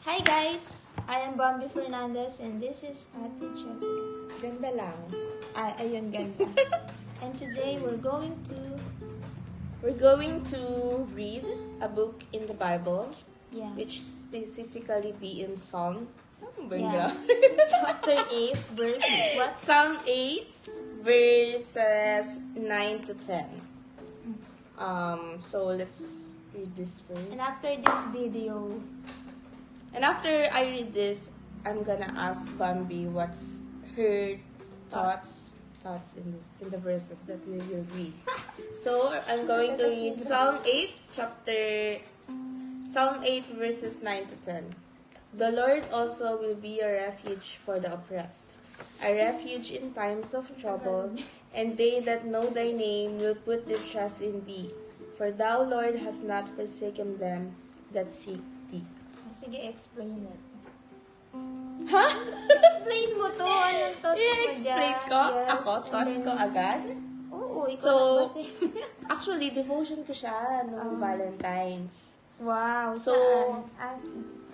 Hi guys! I am Bambi Fernandez and this is Ate Jessica. Ganda lang. Ayun, ganda. And today we're going to read a book in the Bible, which specifically be in Psalm. Chapter 8, verse what? Psalm 8, verses 9 to 10. So let's read this first. And after this video, And after I read this, I'm gonna ask Bambi what's her thoughts in the verses that we will read. So I'm going to read Psalm 8 verses 9 to 10. The Lord also will be a refuge for the oppressed, a refuge in times of trouble, and they that know thy name will put their trust in thee. For thou, Lord, hast not forsaken them that seek thee. sige, explain it. Ha? Explain mo to. Anong thoughts mo dyan? I-explain ko? Yes, Ako? Thoughts ko agad? Oo, ikaw So, nagbasa. actually, devotion ko siya nung Valentine's. Wow, So, saan?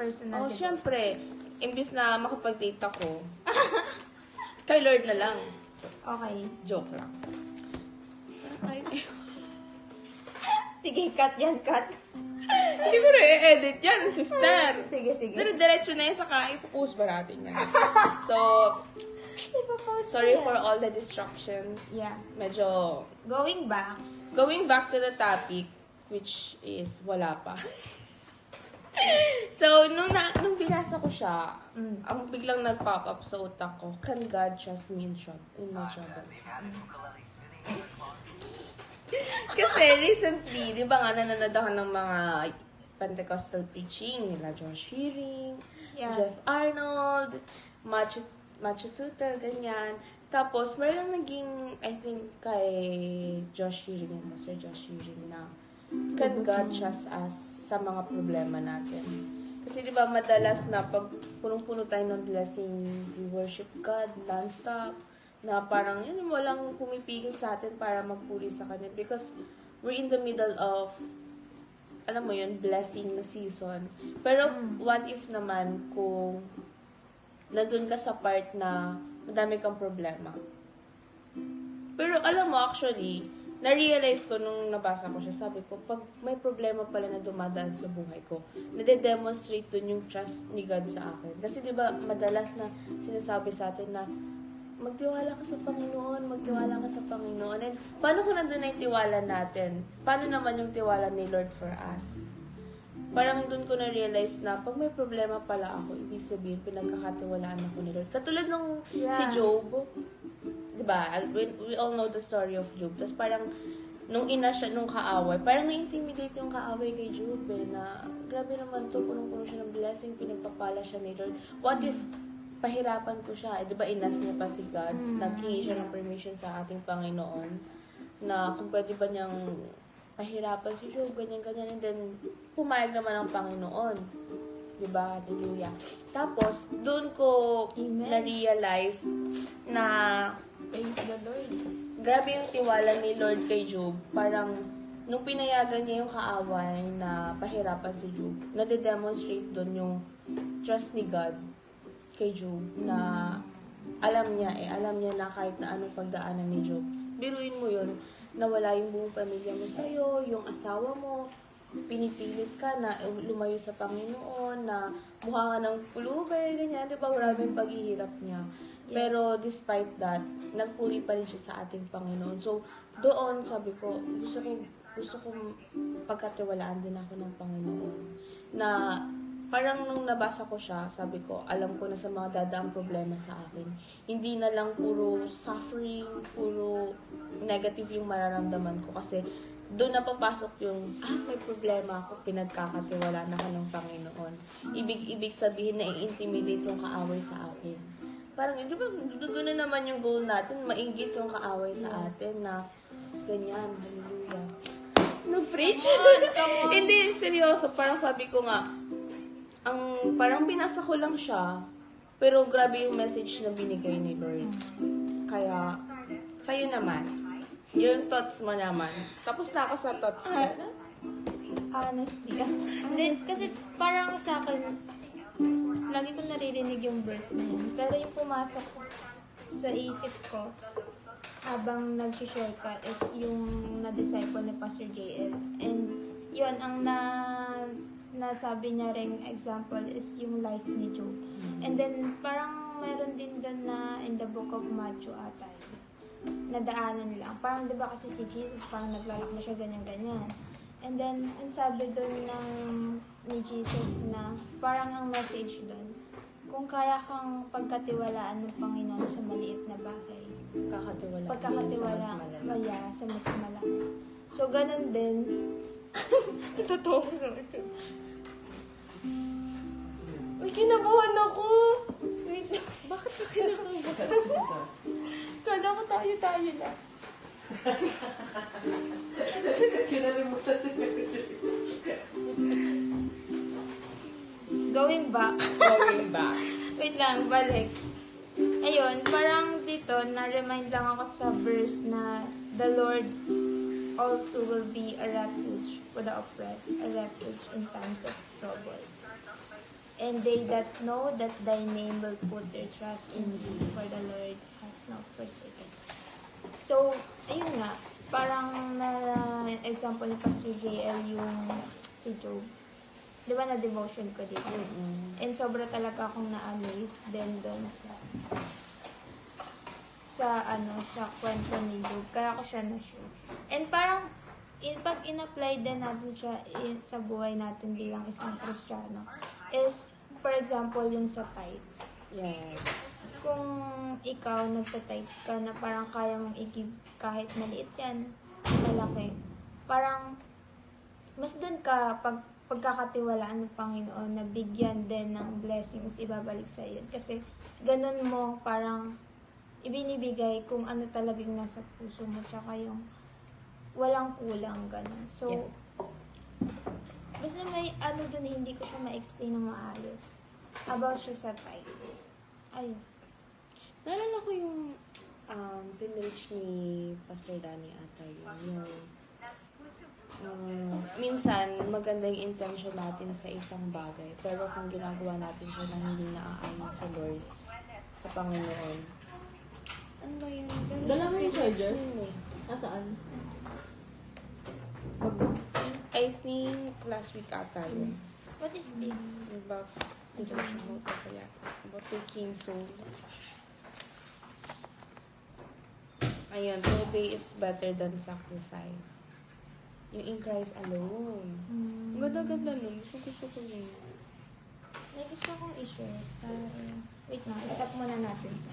Personal. syempre, imbis na makapag-date ako, kay Lord na lang. Okay. Joke lang. Ay, Sige, cut yan, cut. hindi ko na i-edit yan, sister. Sige. Diretso na yan, saka ipopost ba natin yan? So, sorry for all the distractions. Yeah. Medyo, Going back. going back to the topic, which is wala pa. So, nung binasa ko siya, ang biglang nag-pop up sa utak ko, can God trust me in my troubles? Kasi recently, di ba nga nanonood ako ng mga Pentecostal preaching nila Josh Hearing, Yes. Jeff Arnold, Macho Tutel, ganyan. Tapos, meron naging, I think, kay Josh Hearing, Master Josh Hearing na can God trust us sa mga problema natin? Kasi di ba madalas na pag punong-puno tayo ng blessing, we worship God non-stop, na parang yun, walang pumipigil sa atin para magpuri sa Kanya because we're in the middle of, alam mo yun, blessing na season. Pero what if naman kung nandun ka sa part na madami kang problema? Pero alam mo, actually, na-realize ko nung nabasa ko siya, sabi ko, pag may problema pala na dumadaan sa buhay ko, nade-demonstrate dun yung trust ni God sa akin. Kasi di ba madalas na sinasabi sa atin na magtiwala ka sa Panginoon, magtiwala ka sa Panginoon. And paano kung nandun na yung tiwala natin? Paano naman yung tiwala ni Lord for us? Parang dun ko na-realize na pag may problema pala ako, ibig sabihin, pinagkakatiwalaan ako ni Lord. Katulad nung si Job, diba? We all know the story of Job. Tapos parang, nung ina siya, nung kaaway, parang na-intimidate yung kaaway kay Job na grabe naman to, punong-puno siya ng blessing, pinagpapala siya ni Lord. What if pahirapan ko siya? Di ba inas niya pa si God? Naghingi siya ng permission sa ating Panginoon na kung pwede ba niyang pahirapan si Job, ganyan-ganyan. And then, pumayag naman ang Panginoon. Di ba? Hallelujah. Tapos, doon ko na-realize na Praise the Lord. grabe yung tiwala ni Lord kay Job. Parang, nung pinayagan niya yung kaaway na pahirapan si Job, nade-demonstrate doon yung trust ni God kay Job na alam niya na kahit na anong pagdaanan ni Job. Biruin mo yun, nawala yung buong pamilya mo sa'yo, yung asawa mo, pinipilit ka na lumayo sa Panginoon, na mukha ka ng pulubay, ganyan, di ba? Grabe yung paghihirap niya. Pero despite that, nagpuri pa rin siya sa ating Panginoon. So, doon, sabi ko, gusto ko pagkatiwalaan din ako ng Panginoon. Na parang nung nabasa ko siya, sabi ko, alam ko na sa mga dadaang problema sa akin. Hindi na lang puro suffering, puro negative yung mararamdaman ko. Kasi doon na papasok yung, may problema ako, pinagkakatiwala na ka ng Panginoon. Ibig sabihin na i-intimidate yung kaaway sa akin. Parang, di ba, doon na naman yung goal natin, maingit yung kaaway sa atin na ganyan, hallelujah. No-preach? Hindi, seryoso, parang sabi ko nga, parang binasa ko lang siya, pero grabe yung message na binigay ni Lord. Kaya, sa'yo naman, yung thoughts mo naman. Tapos na ako sa thoughts mo. Honestly. Kasi parang sa akin, lagi ko naririnig yung verse na yun. Pero yung pumasok sa isip ko habang nag-share ka is yung na-disciple ni Pastor JL. And yun, ang nasabi niya ring example is yung life ni Job. And then, parang meron din doon na in the book of Matthew ata nadaanan lang. Parang di ba kasi si Jesus, parang naglalak na siya ganyan-ganyan. And then, ang sabi doon ni Jesus na parang ang message doon, kung kaya kang pagkatiwalaan ng Panginoon sa maliit na bagay, pagkakatiwala sa mas malaki. So, ganun din. Totoo ko sa ito. Uy, kinabuhan ako! Wait. Bakit ka kinakabahan? Kala ko tayo na. Kinalimutan si Going back. Wait lang, balik. Ayun, parang dito, na-remind lang ako sa verse na the Lord also will be a refuge for the oppressed, a refuge in times of trouble. And they that know that thy name will put their trust in thee, for the Lord has not forsaken. So, ayun nga, parang na-example ni Pastor JL yung si Job. Di ba na-devotion ko dito? And sobra talaga akong na-amaze din doon sa kwento ni Job. Kaya ako siya na-sure. And parang, pag in-apply din natin siya sa buhay natin bilang isang Kristiyano, is, for example, yung sa tithes. Yes. Kung ikaw nagta-tithes ka na parang kaya mong i-give kahit maliit yan, malaki. Parang, mas doon ka pagkakatiwalaan ng Panginoon na bigyan din ng blessings ibabalik sa iyo. Kasi, ganun mo parang ibinibigay kung ano talagang nasa puso mo, tsaka yung walang kulang, ganun. So, Yeah. basta may ano dun, hindi ko siya ma-explain ng maayos. About siya sa tithes. Ayun. Naalala ko yung pinreach ni Pastor Danny ata yun. Minsan, maganda yung intention natin sa isang bagay. Pero kung ginagawa natin siya na hindi naaayon sa Lord, sa Panginoon, ano ba yun? Dala mo yung charger? Nasaan? I think last week ata yun. What is this? About devotional ko kaya. About taking soul. Ayun, to obey is better than sacrifice. Yung in Christ alone. Ang ganda-ganda nun. Gusto ko yun. May gusto kong i-share. Wait na, stop muna natin to.